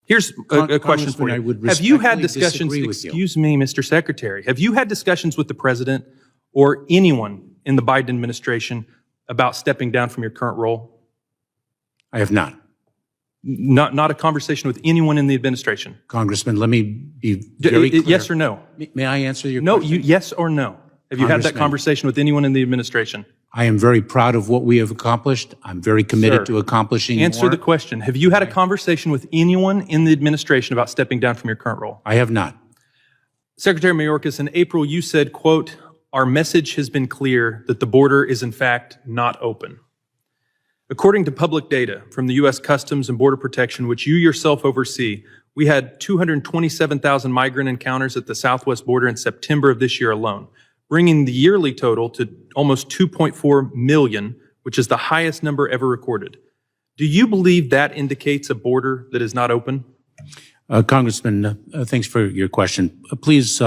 Here's a question for Congressman, I you. would Have you had respectfully discussions, disagree with you. excuse me, Mr. Secretary, have you had discussions with the president or anyone in the Biden administration about stepping down from your current role? I have not. Not a conversation with anyone in the administration? Congressman, let me be very clear. Yes or no? May I answer your No, question? yes or no? Have you had that Congressman. conversation with anyone in the administration? I am very proud of what we have accomplished. I'm very committed Sir, to accomplishing Answer more. the question. Have you had a conversation with anyone in the administration about stepping down from your current role? I have not. Secretary Mayorkas, in April, you said, quote, "Our message has been clear that the border is in fact not open." According to public data from the U.S. Customs and Border Protection, which you yourself oversee, we had 227,000 migrant encounters at the southwest border in September of this year alone, bringing the yearly total to almost 2.4 million, which is the highest number ever recorded. Do you believe that indicates a border that is not open? Congressman, thanks for your question. Please,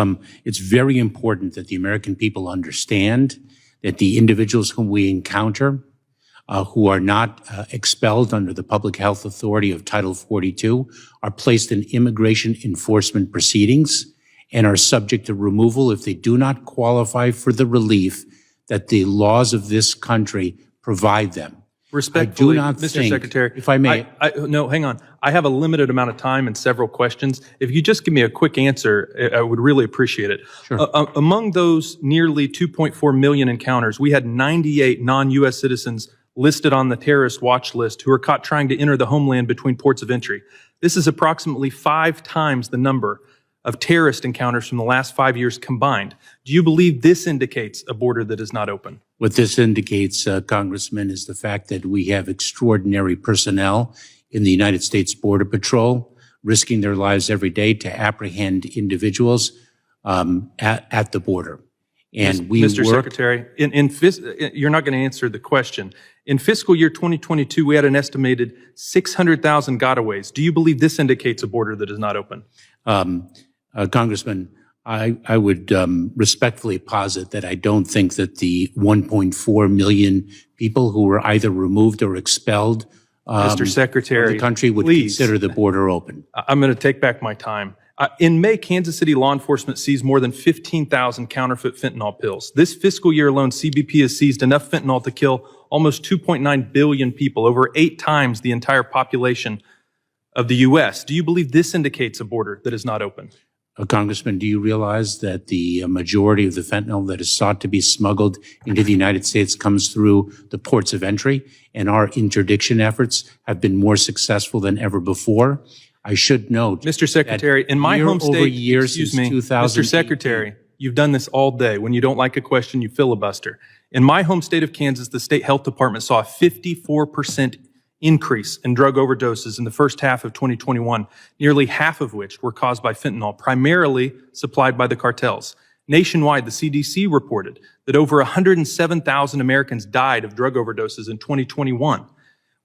it's very important that the American people understand that the individuals whom we encounter who are not expelled under the Public Health Authority of Title 42 are placed in immigration enforcement proceedings and are subject to removal if they do not qualify for the relief that the laws of this country provide them. Respectfully, I do not Mr. think, Secretary, if I may. No, hang on. I have a limited amount of time and several questions. If you just give me a quick answer, I would really appreciate it. Sure. Among those nearly 2.4 million encounters, we had 98 non-U.S. citizens listed on the terrorist watch list who were caught trying to enter the homeland between ports of entry. This is approximately 5 times the number of terrorist encounters from the last 5 years combined. Do you believe this indicates a border that is not open? What this indicates, Congressman, is the fact that we have extraordinary personnel in the United States Border Patrol risking their lives every day to apprehend individuals at the border. And we Mr. work. Secretary, you're not going to answer the question. In fiscal year 2022, we had an estimated 600,000 gotaways. Do you believe this indicates a border that is not open? Congressman, I would respectfully posit that I don't think that the 1.4 million people who were either removed or expelled Mr. Secretary, from the country would please. consider the border open. I'm going to take back my time. In May, Kansas City law enforcement seized more than 15,000 counterfeit fentanyl pills. This fiscal year alone, CBP has seized enough fentanyl to kill almost 2.9 billion people, over 8 times the entire population of the U.S. Do you believe this indicates a border that is not open? Congressman, do you realize that the majority of the fentanyl that is sought to be smuggled into the United States comes through the ports of entry, and our interdiction efforts have been more successful than ever before? I should note, Mr. Secretary, in my home state, excuse me, Mr. Secretary, you've done this all day. When you don't like a question, you filibuster. In my home state of Kansas, the state health department saw a 54% increase in drug overdoses in the first half of 2021, nearly half of which were caused by fentanyl, primarily supplied by the cartels. Nationwide, the CDC reported that over 107,000 Americans died of drug overdoses in 2021,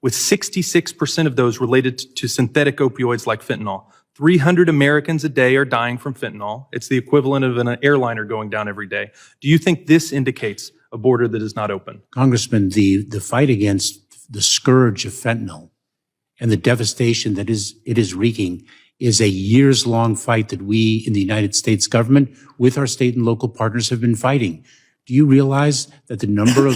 with 66% of those related to synthetic opioids like fentanyl. 300 Americans a day are dying from fentanyl. It's the equivalent of an airliner going down every day. Do you think this indicates a border that is not open? Congressman, the fight against the scourge of fentanyl and the devastation that it is wreaking is a years-long fight that we in the United States government with our state and local partners have been fighting. Do you realize that the number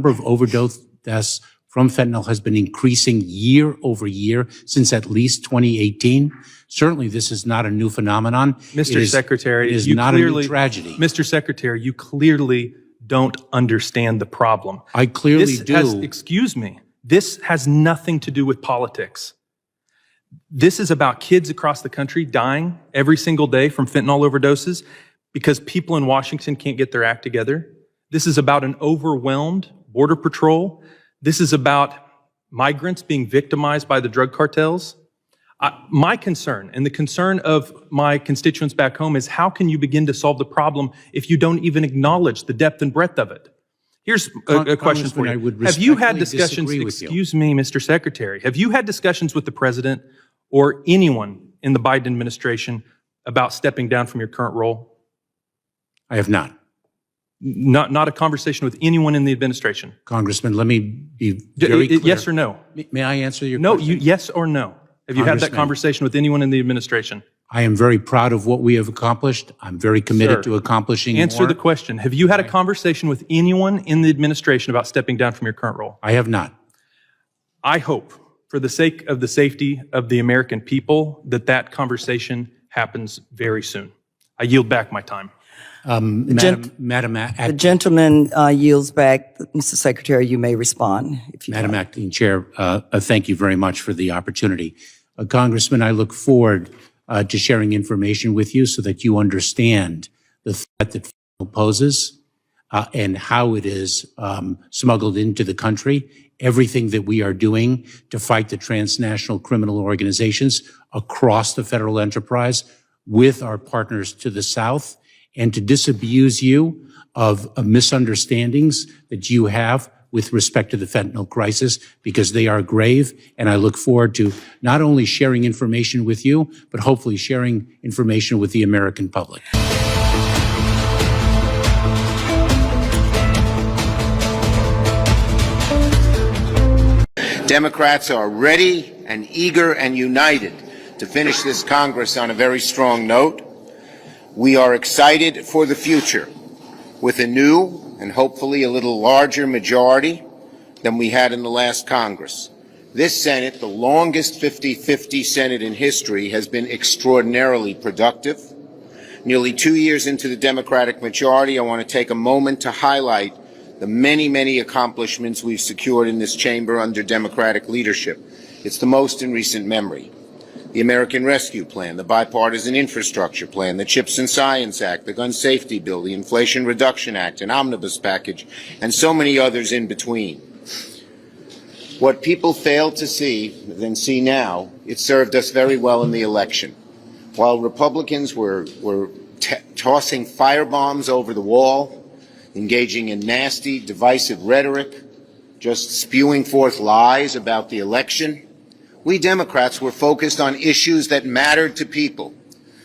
of overdose deaths from fentanyl has been increasing year over year since at least 2018? Certainly, this is not a new phenomenon. Mr. Secretary, it is not a new tragedy. Mr. Secretary, you clearly don't understand the problem. I clearly do. Excuse me, this has nothing to do with politics. This is about kids across the country dying every single day from fentanyl overdoses because people in Washington can't get their act together. This is about an overwhelmed Border Patrol. This is about migrants being victimized by the drug cartels. My concern and the concern of my constituents back home is how can you begin to solve the problem if you don't even acknowledge the depth and breadth of it? Here's a question for you. Have you had discussions, excuse me, Mr. Secretary, have you had discussions with the president or anyone in the Biden administration about stepping down from your current role? I have not. Not a conversation with anyone in the administration? Congressman, let me be very clear. Yes or no? May I answer your question? No, yes or no? Have you had that Congressman, conversation with anyone in the administration? I am very proud of what we have accomplished. I'm very committed Sir, to accomplishing Answer more. the question. Have you had a conversation with anyone in the administration about stepping down from your current role? I have not. I hope, for the sake of the safety of the American people, that that conversation happens very soon. I yield back my time. Madam The gentleman yields back. Mr. Secretary, you may respond if you Madam Acting Chair, thank you very much for the opportunity. Congressman, I look forward to sharing information with you so that you understand the threat that fentanyl poses and how it is smuggled into the country, everything that we are doing to fight the transnational criminal organizations across the federal enterprise with our partners to the South, and to disabuse you of misunderstandings that you have with respect to the fentanyl crisis, because they are grave. And I look forward to not only sharing information with you, but hopefully sharing information with the American public. Democrats are ready and eager and united to finish this Congress on a very strong note. We are excited for the future with a new and hopefully a little larger majority than we had in the last Congress. This Senate, the longest 50-50 Senate in history, has been extraordinarily productive. Nearly 2 years into the Democratic majority, I want to take a moment to highlight the many, many accomplishments we've secured in this chamber under Democratic leadership. It's the most in recent memory. The American Rescue Plan, the Bipartisan Infrastructure Plan, the CHIPS and Science Act, the Gun Safety Bill, the Inflation Reduction Act, an omnibus package, and so many others in between. What people failed to see, then see now, it served us very well in the election. While Republicans were tossing firebombs over the wall, engaging in nasty, divisive rhetoric, just spewing forth lies about the election, we Democrats were focused on issues that mattered to people.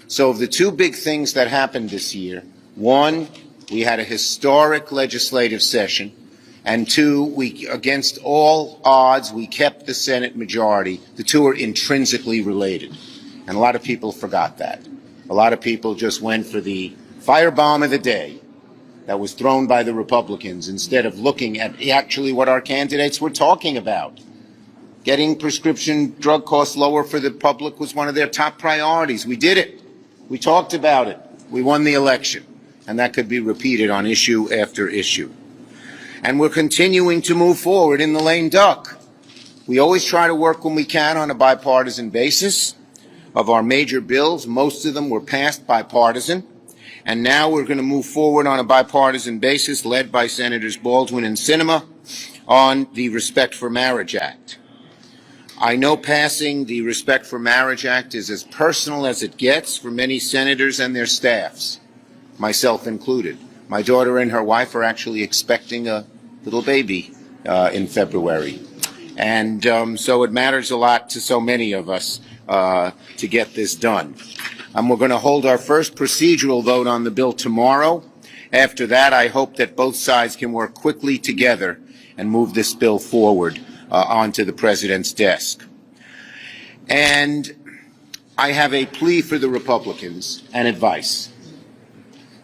So of the two big things that happened this year, one, we had a historic legislative session, and two, against all odds, we kept the Senate majority. The two are intrinsically related, and a lot of people forgot that. A lot of people just went for the firebomb of the day that was thrown by the Republicans instead of looking at actually what our candidates were talking about. Getting prescription drug costs lower for the public was one of their top priorities. We did it. We talked about it. We won the election. And that could be repeated on issue after issue. And we're continuing to move forward in the lame duck. We always try to work when we can on a bipartisan basis. Of our major bills, most of them were passed bipartisan. And now we're going to move forward on a bipartisan basis, led by Senators Baldwin and Sinema, on the Respect for Marriage Act. I know passing the Respect for Marriage Act is as personal as it gets for many senators and their staffs, myself included. My daughter and her wife are actually expecting a little baby in February. And so it matters a lot to so many of us to get this done. We're going to hold our first procedural vote on the bill tomorrow. After that, I hope that both sides can work quickly together and move this bill forward onto the President's desk. And I have a plea for the Republicans and advice.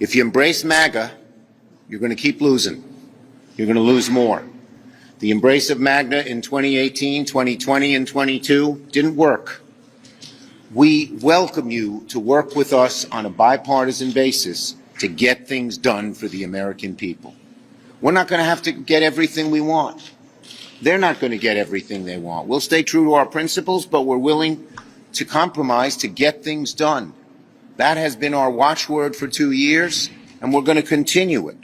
If you embrace MAGA, you're going to keep losing. You're going to lose more. The embrace of MAGA in 2018, 2020, and 22 didn't work. We welcome you to work with us on a bipartisan basis to get things done for the American people. We're not going to have to get everything we want. They're not going to get everything they want. We'll stay true to our principles, but we're willing to compromise to get things done. That has been our watchword for 2 years, and we're going to continue it.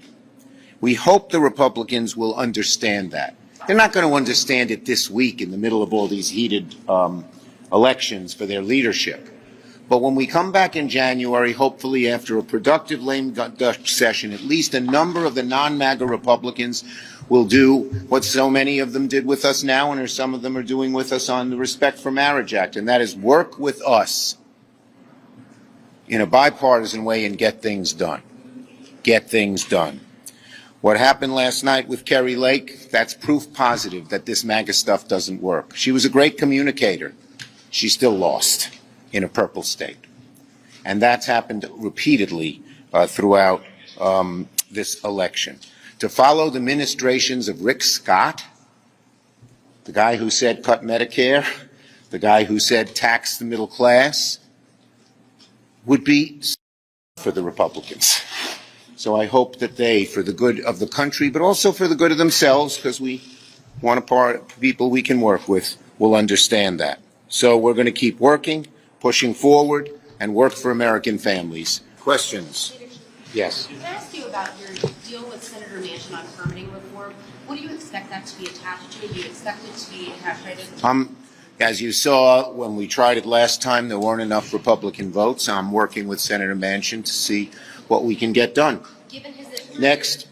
We hope the Republicans will understand that. They're not going to understand it this week in the middle of all these heated elections for their leadership. But when we come back in January, hopefully after a productive lame duck session, at least a number of the non-MAGA Republicans will do what so many of them did with us now, and some of them are doing with us on the Respect for Marriage Act, and that is work with us in a bipartisan way and get things done. Get things done. What happened last night with Kerry Lake, that's proof positive that this MAGA stuff doesn't work. She was a great communicator. she still lost in a purple state. And that's happened repeatedly throughout this election. To follow the ministrations of Rick Scott, the guy who said cut Medicare, the guy who said tax the middle class, would be for the Republicans. So I hope that they, for the good of the country, but also for the good of themselves, because we want a part people we can work with, will understand that. So we're going to keep working, pushing forward, and work for American families. Questions? Yes. Can I ask you about your deal with Senator Manchin on permitting reform? What do you expect that to be attached to? Do you expect it to be attached right? As you saw when we tried it last time, there weren't enough Republican votes. I'm working with Senator Manchin to see what we can get done. Given his Next.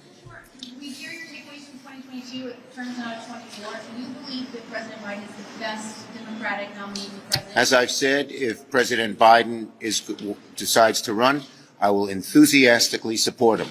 We hear your takeaways from 2022. It turns out at 24. Do you believe that President Biden is the best Democratic nominee for president? As I've said, if President Biden decides to run, I will enthusiastically support him.